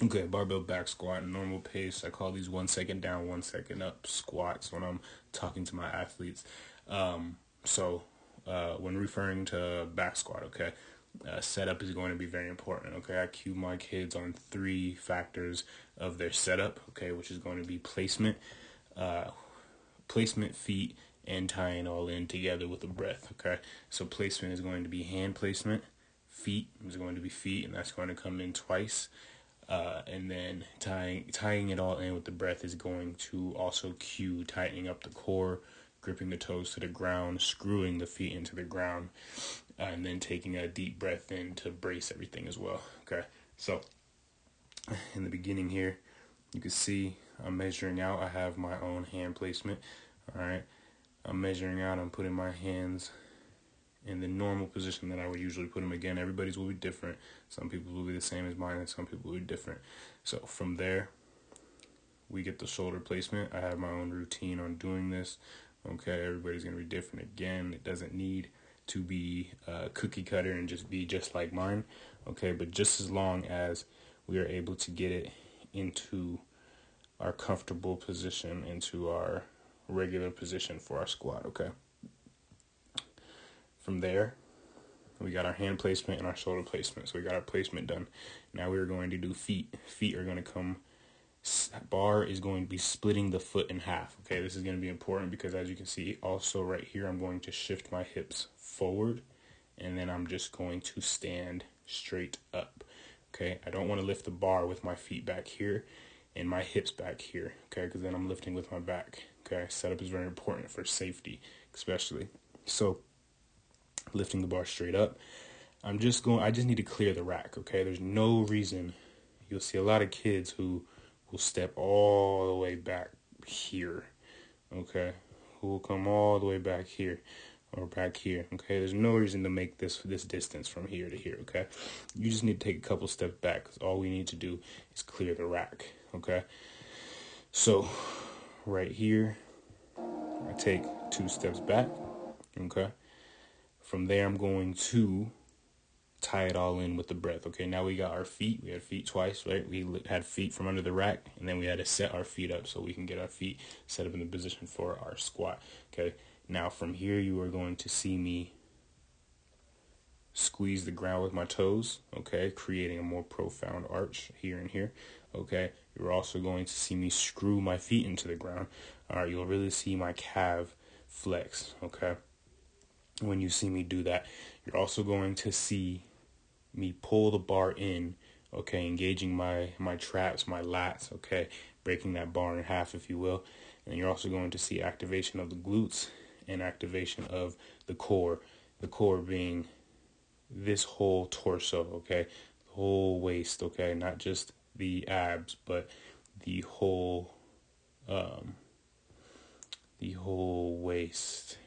Okay, barbell back squat, normal pace. I call these 1 second down, 1 second up squats when I'm talking to my athletes. When referring to back squat, okay, setup is going to be very important. Okay, I cue my kids on three factors of their setup. Okay, which is going to be placement, feet, and tying all in together with a breath. Okay, so placement is going to be hand placement. Feet is going to be feet, and that's going to come in twice. And then tying it all in with the breath is going to also cue tightening up the core, gripping the toes to the ground, screwing the feet into the ground, and then taking a deep breath in to brace everything as well. Okay, so in the beginning here, you can see I'm measuring out. I have my own hand placement. All right, I'm measuring out. I'm putting my hands in the normal position that I would usually put them. Again, everybody's will be different. Some people will be the same as mine, and some people will be different. So from there, we get the shoulder placement. I have my own routine on doing this. Okay, everybody's going to be different. Again, it doesn't need to be cookie cutter and just be just like mine. Okay, but just as long as we are able to get it into our comfortable position, into our regular position for our squat. Okay. From there, we got our hand placement and our shoulder placement. So we got our placement done. Now we're going to do feet. Feet are going to come. Bar is going to be splitting the foot in half. Okay, this is going to be important because as you can see, also right here, I'm going to shift my hips forward, and then I'm just going to stand straight up. Okay, I don't want to lift the bar with my feet back here and my hips back here. Okay, because then I'm lifting with my back. Okay, setup is very important for safety, especially. So lifting the bar straight up. I just need to clear the rack, okay? There's no reason. You'll see a lot of kids who will step all the way back here, okay? Who will come all the way back here or back here, okay? There's no reason to make this distance from here to here, okay? You just need to take a couple steps back because all we need to do is clear the rack, okay? So right here, I take 2 steps back, okay? From there, I'm going to tie it all in with the breath. Okay, now we got our feet. We had feet twice, right? We had feet from under the rack, and then we had to set our feet up so we can get our feet set up in the position for our squat. Okay, now from here, you are going to see me squeeze the ground with my toes, okay, creating a more profound arch here and here. Okay, you're also going to see me screw my feet into the ground. All right, you'll really see my calf flex, okay? When you see me do that, you're also going to see me pull the bar in, okay, engaging my traps, my lats, okay, breaking that bar in half, if you will. And you're also going to see activation of the glutes and activation of the core being this whole torso, okay, the whole waist, okay, not just the abs, but the whole waist.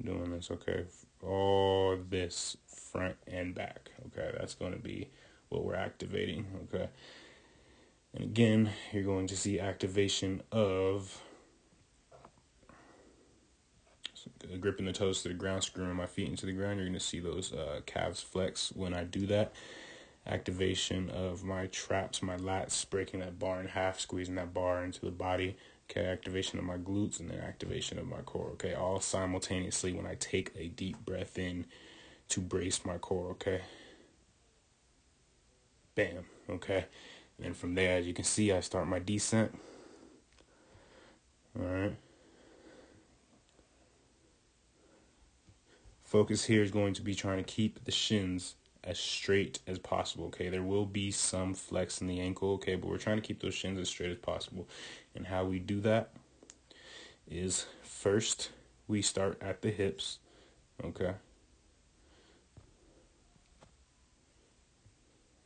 Doing this, okay, all this front and back, okay, that's going to be what we're activating, okay. And again, you're going to see activation of gripping the toes to the ground, screwing my feet into the ground. You're going to see those calves flex when I do that. Activation of my traps, my lats, breaking that bar in half, squeezing that bar into the body. Okay, activation of my glutes, and then activation of my core. Okay, all simultaneously when I take a deep breath in to brace my core. Okay, bam. Okay, and then from there, as you can see, I start my descent. All right. Focus here is going to be trying to keep the shins as straight as possible, okay? There will be some flex in the ankle, okay? But we're trying to keep those shins as straight as possible. And how we do that is first we start at the hips, okay?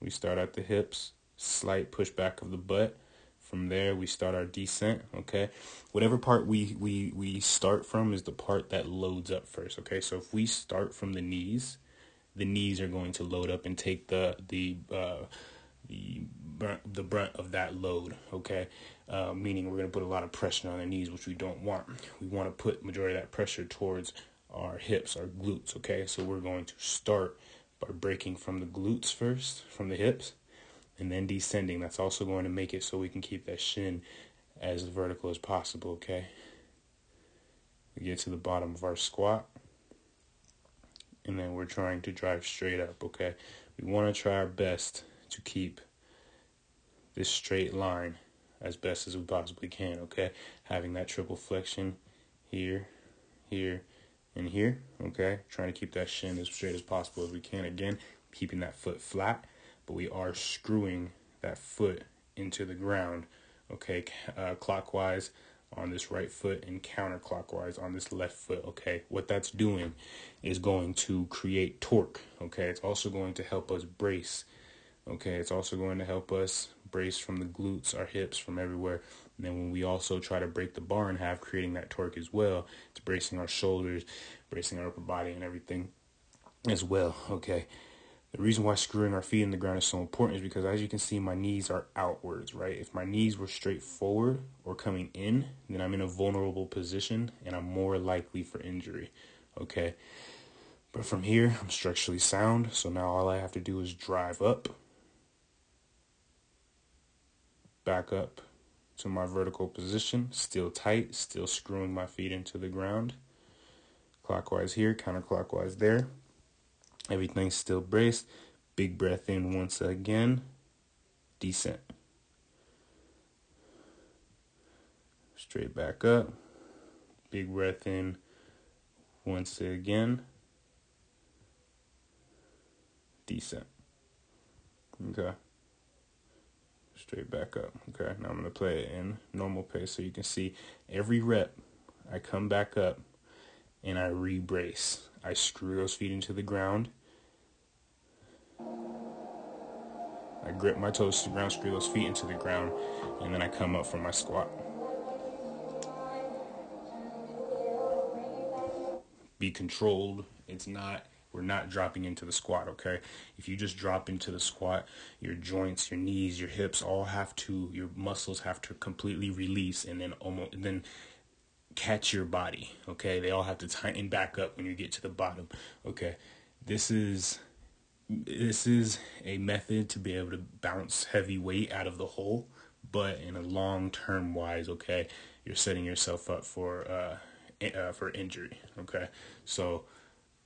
We start at the hips, slight pushback of the butt. From there, we start our descent, okay? Whatever part we start from is the part that loads up first, okay? So if we start from the knees are going to load up and take the brunt of that load, okay? Meaning we're going to put a lot of pressure on the knees, which we don't want. We want to put majority of that pressure towards our hips, our glutes, okay? So we're going to start by breaking from the glutes first, from the hips, and then descending. That's also going to make it so we can keep that shin as vertical as possible, okay? We get to the bottom of our squat, and then we're trying to drive straight up, okay? We want to try our best to keep this straight line as best as we possibly can, okay? Having that triple flexion here, here, and here, okay? Trying to keep that shin as straight as possible as we can. Again, keeping that foot flat, but we are screwing that foot into the ground, okay? Clockwise on this right foot and counterclockwise on this left foot, okay? What that's doing is going to create torque, okay? It's also going to help us brace, okay? It's also going to help us brace from the glutes, our hips, from everywhere. And then when we also try to break the bar in half, creating that torque as well, it's bracing our shoulders, bracing our upper body and everything as well, okay? The reason why screwing our feet in the ground is so important is because, as you can see, my knees are outwards, right? If my knees were straight forward or coming in, then I'm in a vulnerable position and I'm more likely for injury, okay? But from here, I'm structurally sound, so now all I have to do is drive up, back up to my vertical position, still tight, still screwing my feet into the ground. Clockwise here, counterclockwise there. Everything's still braced. Big breath in once again. Descent. Straight back up. Big breath in once again. Descent. Okay. Straight back up. Okay. Now I'm going to play it in normal pace so you can see every rep. I come back up and I re-brace. I screw those feet into the ground. I grip my toes to the ground, screw those feet into the ground, and then I come up from my squat. Be controlled. We're not dropping into the squat, okay? If you just drop into the squat, your joints, your knees, your hips, your muscles have to completely release and then catch your body, okay? They all have to tighten back up when you get to the bottom, okay? This is a method to be able to bounce heavy weight out of the hole, but in a long-term wise, okay, you're setting yourself up for injury, okay? So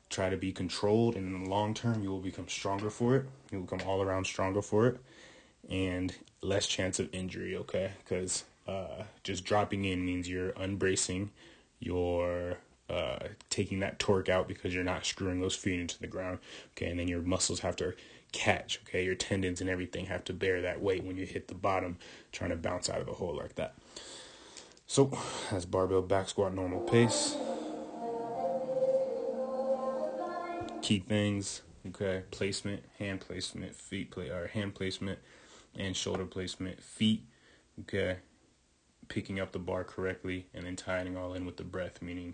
try to be controlled, and in the long term, you will become stronger for it. You will become all around stronger for it, and less chance of injury, okay? Because just dropping in means you're unbracing, you're taking that torque out because you're not screwing those feet into the ground, okay? And then your muscles have to catch, okay? Your tendons and everything have to bear that weight when you hit the bottom, trying to bounce out of the hole like that. So that's barbell back squat, normal pace. Key things, okay? Placement, hand placement, hand placement and shoulder placement, feet, okay? Picking up the bar correctly and then tying all in with the breath, meaning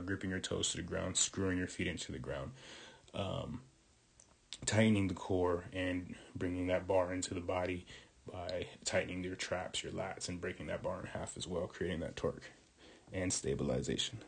gripping your toes to the ground, screwing your feet into the ground, tightening the core and bringing that bar into the body by tightening your traps, your lats, and breaking that bar in half as well, creating that torque and stabilization.